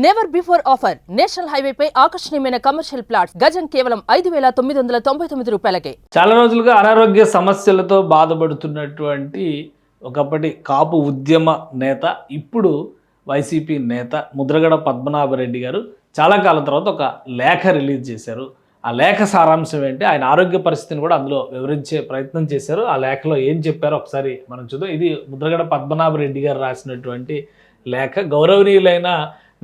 Never before offer national highway పై ఆకర్షణీయమైన commercial plots గజం కేవలం 5,999 రూపాయలకే. చాలా రోజులుగా అనారోగ్య సమస్యలతో బాధపడుతున్నటువంటి ఒకప్పటి కాపు ఉద్యమ నేత, ఇప్పుడు వైసీపీ నేత ముద్రగడ పద్మనాభరెడ్డి గారు చాలా కాలం తర్వాత ఒక లేఖ రిలీజ్ చేశారు. ఆ లేఖ సారాంశం ఏంటి, ఆయన ఆరోగ్య పరిస్థితిని కూడా అందులో వివరించే ప్రయత్నం చేశారు. ఆ లేఖలో ఏం చెప్పారో ఒకసారి మనం చూద్దాం. ఇది ముద్రగడ పద్మనాభరెడ్డి గారు రాసినటువంటి లేఖ. గౌరవనీయులైన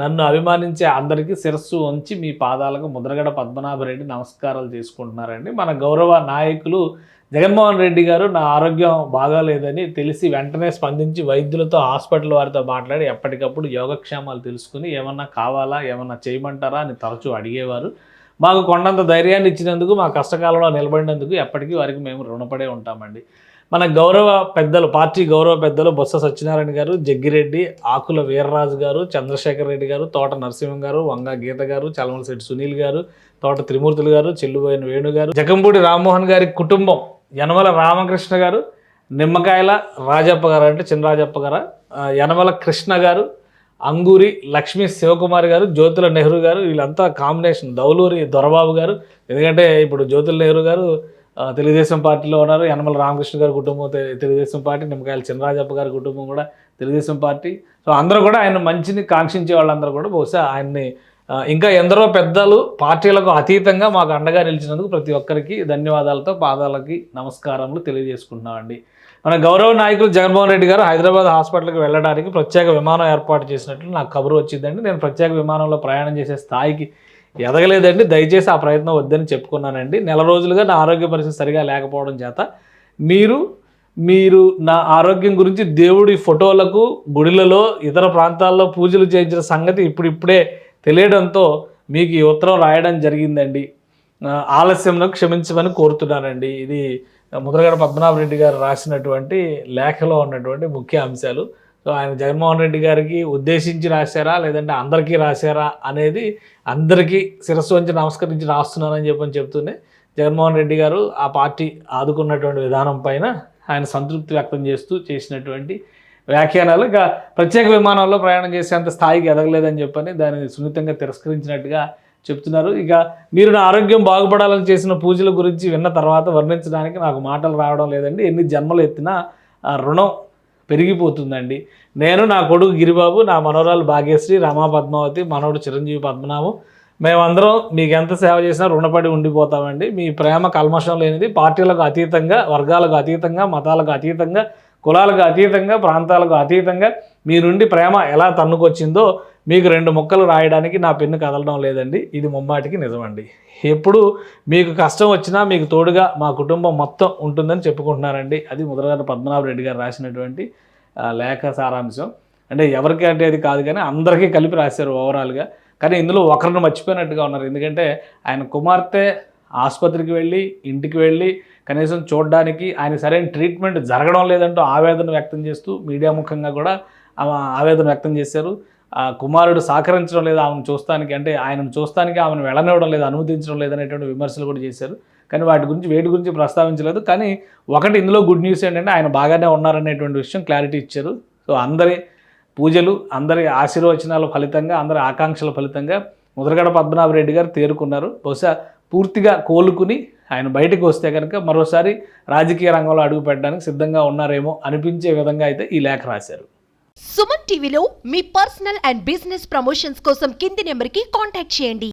నన్ను అభిమానించే అందరికీ శిరస్సు వంచి మీ పాదాలకు ముద్రగడ పద్మనాభరెడ్డి నమస్కారాలు చేసుకుంటున్నారండి. మన గౌరవ నాయకులు జగన్మోహన్ రెడ్డి గారు నా ఆరోగ్యం బాగాలేదని తెలిసి వెంటనే స్పందించి వైద్యులతో, హాస్పిటల్ వారితో మాట్లాడి ఎప్పటికప్పుడు యోగక్షేమాలు తెలుసుకుని ఏమన్నా కావాలా, ఏమన్నా చేయమంటారా అని తరచూ అడిగేవారు. మాకు కొండంత ధైర్యాన్ని ఇచ్చినందుకు, మా కష్టకాలంలో నిలబడినందుకు ఎప్పటికీ వారికి మేము రుణపడే ఉంటామండి. మన గౌరవ పెద్దలు, పార్టీ గౌరవ పెద్దలు బొత్స సత్యనారాయణ గారు, జగ్గిరెడ్డి, ఆకుల వీర్రాజు గారు, చంద్రశేఖర్ రెడ్డి గారు, తోట నరసింహం గారు, వంగ గీత గారు, చలమలశెట్టి సునీల్ గారు, తోట త్రిమూర్తులు గారు, చెల్లుబోయిన వేణు గారు, జకంపూడి రామ్మోహన్ గారి కుటుంబం, యనమల రామకృష్ణ గారు, నిమ్మకాయల రాజప్ప గారు అంటే చినరాజప్ప గారు, యనమల కృష్ణ గారు, అంగూరి లక్ష్మీ శివకుమార్ గారు, జ్యోతుల నెహ్రూ గారు, వీళ్ళంతా కాంబినేషన్. దౌలూరి దొరబాబు గారు, ఎందుకంటే ఇప్పుడు జ్యోతుల నెహ్రూ గారు తెలుగుదేశం పార్టీలో ఉన్నారు. యనమల రామకృష్ణ గారి కుటుంబం తెలుగుదేశం పార్టీ, నిమ్మకాయల చినరాజప్ప గారి కుటుంబం కూడా తెలుగుదేశం పార్టీ. సో అందరూ కూడా ఆయన మంచిని కాంక్షించే వాళ్ళందరూ కూడా బహుశా ఆయన్ని ఇంకా ఎందరో పెద్దలు పార్టీలకు అతీతంగా మాకు అండగా నిలిచినందుకు ప్రతి ఒక్కరికి ధన్యవాదాలతో పాదాలకి నమస్కారములు తెలియజేసుకుంటున్నామండి. మన గౌరవ నాయకులు జగన్మోహన్ రెడ్డి గారు హైదరాబాద్ హాస్పిటల్కి వెళ్ళడానికి ప్రత్యేక విమానం ఏర్పాటు చేసినట్లు నాకు కబురు వచ్చిందండి. నేను ప్రత్యేక విమానంలో ప్రయాణం చేసే స్థాయికి ఎదగలేదండి, దయచేసి ఆ ప్రయత్నం వద్దని చెప్పుకున్నానండి. నెల రోజులుగా నా ఆరోగ్య పరిస్థితి సరిగా లేకపోవడం చేత మీరు నా ఆరోగ్యం గురించి దేవుడి ఫోటోలకు, గుడిలలో, ఇతర ప్రాంతాల్లో పూజలు చేయించిన సంగతి ఇప్పుడిప్పుడే తెలియడంతో మీకు ఈ ఉత్తరం రాయడం జరిగిందండి. ఆలస్యంలో క్షమించమని కోరుతున్నానండి. ఇది ముద్రగడ పద్మనాభరెడ్డి గారు రాసినటువంటి లేఖలో ఉన్నటువంటి ముఖ్య అంశాలు. సో ఆయన జగన్మోహన్ రెడ్డి గారికి ఉద్దేశించి రాశారా, లేదంటే అందరికీ రాశారా అనేది అందరికీ శిరస్సు వంచి నమస్కరించి రాస్తున్నానని చెప్తూనే జగన్మోహన్ రెడ్డి గారు ఆ పార్టీ ఆదుకున్నటువంటి విధానం పైన ఆయన సంతృప్తి వ్యక్తం చేస్తూ చేసినటువంటి వ్యాఖ్యానాలు ఇక ప్రత్యేక విమానంలో ప్రయాణం చేసేంత స్థాయికి ఎదగలేదని చెప్పని దాన్ని సున్నితంగా తిరస్కరించినట్టుగా చెప్తున్నారు. ఇక మీరు నా ఆరోగ్యం బాగుపడాలని చేసిన పూజల గురించి విన్న తర్వాత వర్ణించడానికి నాకు మాటలు రావడం లేదండి. ఎన్ని జన్మలు ఎత్తినా రుణం పెరిగిపోతుందండి. నేను, నా కొడుకు గిరిబాబు, నా మనవరాలు భాగ్యశ్రీ, రమా పద్మావతి, మనవడు చిరంజీవి పద్మనాభం, మేమందరం మీకు ఎంత సేవ చేసినా రుణపడి ఉండిపోతామండి. మీ ప్రేమ కల్మషం లేనిది, పార్టీలకు అతీతంగా, వర్గాలకు అతీతంగా, మతాలకు అతీతంగా, కులాలకు అతీతంగా, ప్రాంతాలకు అతీతంగా మీ నుండి ప్రేమ ఎలా తన్నుకొచ్చిందో మీకు 2 ముక్కలు రాయడానికి నా పెన్ను కదలడం లేదండి. ఇది ముమ్మాటికి నిజమండి. ఎప్పుడు మీకు కష్టం వచ్చినా మీకు తోడుగా మా కుటుంబం మొత్తం ఉంటుందని చెప్పుకుంటున్నారండి. అది ముద్రగడ పద్మనాభరెడ్డి గారు రాసినటువంటి లేఖ సారాంశం. అంటే ఎవరికి అంటే అది కాదు, కానీ అందరికీ కలిపి రాశారు ఓవరాల్గా. కానీ ఇందులో ఒకరిని మర్చిపోయినట్టుగా ఉన్నారు. ఎందుకంటే ఆయన కుమార్తె ఆసుపత్రికి వెళ్ళి, ఇంటికి వెళ్ళి కనీసం చూడడానికి, ఆయన సరైన ట్రీట్మెంట్ జరగడం లేదంటూ ఆవేదన వ్యక్తం చేస్తూ మీడియా ముఖంగా కూడా ఆవేదన వ్యక్తం చేశారు. కుమారుడు సహకరించడం లేదు ఆమెను చూస్తానికి, అంటే ఆయనను చూస్తానికి ఆమెను వెళ్ళనివ్వడం లేదు, అనుమతించడం లేదనేటువంటి విమర్శలు కూడా చేశారు. కానీ వేటి గురించి ప్రస్తావించలేదు. కానీ ఒకటి ఇందులో గుడ్ న్యూస్ ఏంటంటే ఆయన బాగానే ఉన్నారనేటువంటి విషయం క్లారిటీ ఇచ్చారు. సో అందరి పూజలు, అందరి ఆశీర్వచనాల ఫలితంగా, అందరి ఆకాంక్షల ఫలితంగా ముద్రగడ పద్మనాభరెడ్డి గారు తేరుకున్నారు. బహుశా పూర్తిగా కోలుకుని ఆయన బయటకు వస్తే కనుక మరోసారి రాజకీయ రంగంలో అడుగు పెట్టడానికి సిద్ధంగా ఉన్నారేమో అనిపించే విధంగా అయితే ఈ లేఖ రాశారు. సుమన్ టీవీలో మీ పర్సనల్ అండ్ బిజినెస్ ప్రమోషన్స్ కోసం కింది నెంబర్కి కాంటాక్ట్ చేయండి.